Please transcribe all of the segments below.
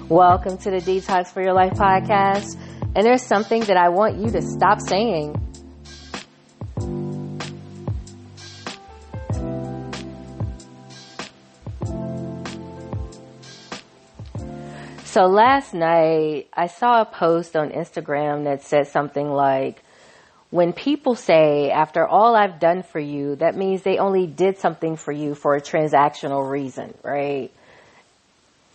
Welcome to the Detox for Your Life podcast. And there's something that I want you to stop saying. So last night, I saw a post on Instagram that said something like, when people say, after all I've done for you, that means they only did something for you for a transactional reason, right?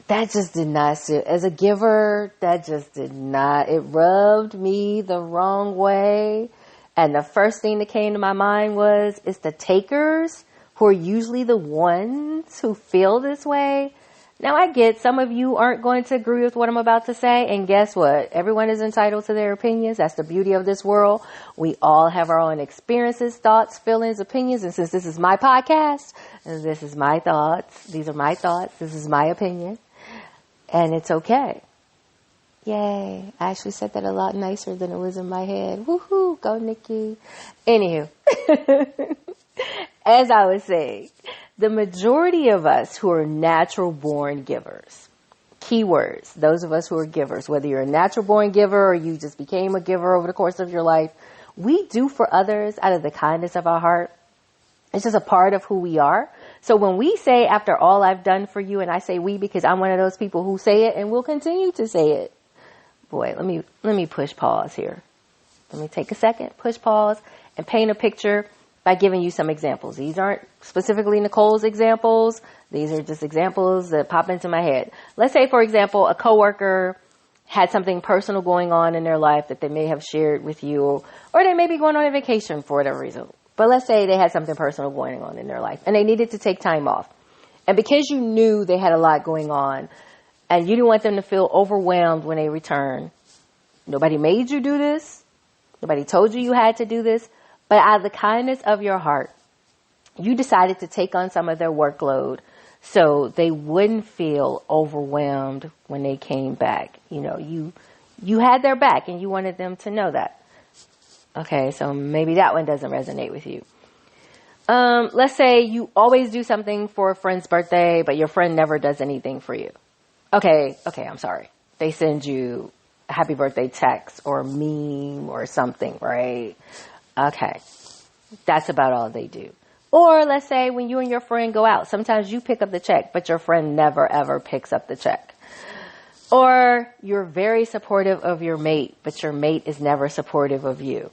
That just did not sit. As a giver, that just did not. It rubbed me the wrong way. And the first thing that came to my mind was, it's the takers who are usually the ones who feel this way. Now, I get some of you aren't going to agree with what I'm about to say. And guess what? Everyone is entitled to their opinions. That's the beauty of this world. We all have our own experiences, thoughts, feelings, opinions. And since this is my podcast, this is my thoughts. These are my thoughts. This is my opinion. And it's okay. Yay. I actually said that a lot nicer than it was in my head. Woohoo. Go, Nikki. Anywho. As I was saying, the majority of us who are natural born givers, keywords, those of us who are givers, whether you're a natural born giver or you just became a giver over the course of your life, we do for others out of the kindness of our heart. It's just a part of who we are. So when we say, after all I've done for you, and I say we because I'm one of those people who say it and will continue to say it. Boy, let me push pause here. Let me take a second, push pause, and paint a picture by giving you some examples. These aren't specifically Nicole's examples. These are just examples that pop into my head. Let's say, for example, a coworker had something personal going on in their life that they may have shared with you, or they may be going on a vacation for whatever reason. But let's say they had something personal going on in their life and they needed to take time off. And because you knew they had a lot going on and you didn't want them to feel overwhelmed when they return, nobody made you do this. Nobody told you had to do this. But out of the kindness of your heart, you decided to take on some of their workload so they wouldn't feel overwhelmed when they came back. You know, you had their back and you wanted them to know that. Okay, so maybe that one doesn't resonate with you. Let's say you always do something for a friend's birthday, but your friend never does anything for you. Okay, I'm sorry. They send you a happy birthday text or a meme or something, right? Okay, that's about all they do. Or let's say when you and your friend go out, sometimes you pick up the check, but your friend never ever picks up the check. Or you're very supportive of your mate, but your mate is never supportive of you.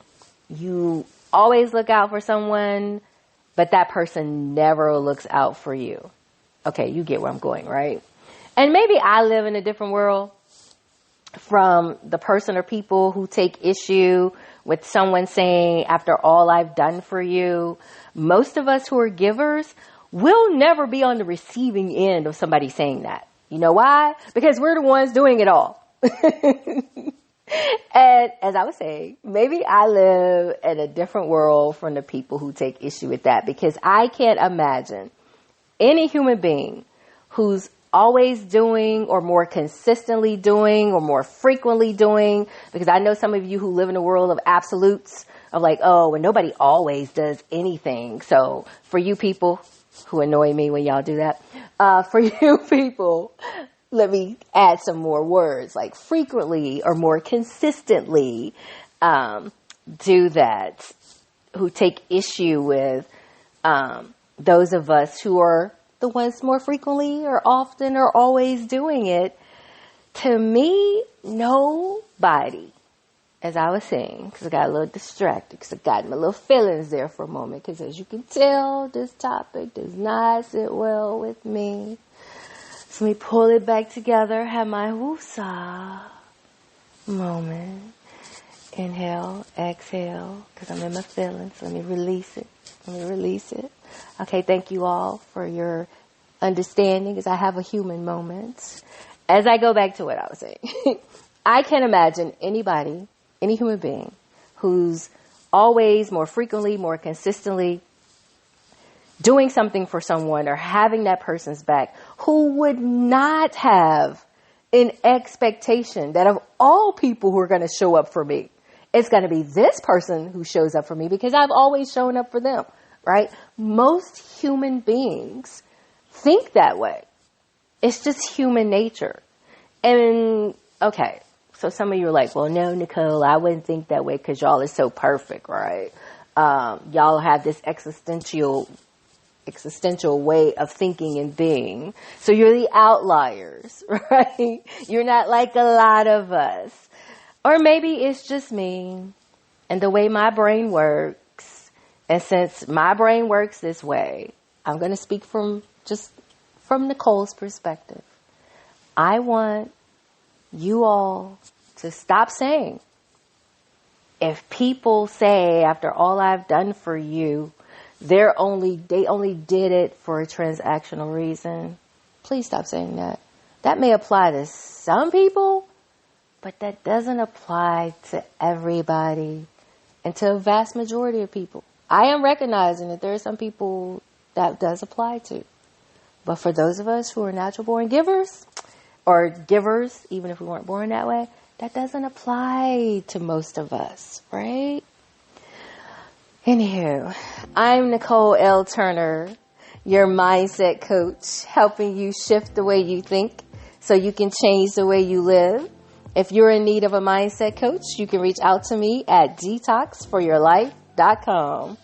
You always look out for someone, but that person never looks out for you. Okay, you get where I'm going, right? And maybe I live in a different world from the person or people who take issue with someone saying, after all I've done for you. Most of us who are givers will never be on the receiving end of somebody saying that. You know why? Because we're the ones doing it all. And as I was saying, maybe I live in a different world from the people who take issue with that, because I can't imagine any human being who's always doing or more consistently doing or more frequently doing, because I know some of you who live in a world of absolutes of like, oh, well, nobody always does anything. So for you people who annoy me when y'all do that, for you people, let me add some more words like frequently or more consistently do that, who take issue with those of us who are the ones more frequently or often or always doing it. To me, nobody, as I was saying, because I got a little distracted, because I got my little feelings there for a moment, because as you can tell, this topic does not sit well with me. So let me pull it back together, have my woosah moment. Inhale, exhale, because I'm in my feelings. Let me release it. Okay, thank you all for your understanding as I have a human moment. As I go back to what I was saying, I can imagine anybody, any human being who's always more frequently, more consistently doing something for someone or having that person's back, who would not have an expectation that of all people who are going to show up for me, it's going to be this person who shows up for me because I've always shown up for them, right? Most human beings think that way. It's just human nature. And okay, so some of you are like, well, no, Nicole, I wouldn't think that way because y'all are so perfect, right? Y'all have this existential way of thinking and being. So you're the outliers, right? You're not like a lot of us. Or maybe it's just me and the way my brain works. And since my brain works this way, I'm going to speak from Nicole's perspective. I want you all to stop saying, if people say after all I've done for you, they only did it for a transactional reason. Please stop saying that. That may apply to some people, but that doesn't apply to everybody and to a vast majority of people. I am recognizing that there are some people that does apply to. But for those of us who are natural born givers, or givers, even if we weren't born that way, that doesn't apply to most of us, right? Anywho, I'm Nicole L. Turner, your mindset coach, helping you shift the way you think so you can change the way you live. If you're in need of a mindset coach, you can reach out to me at detoxforyourlife.com.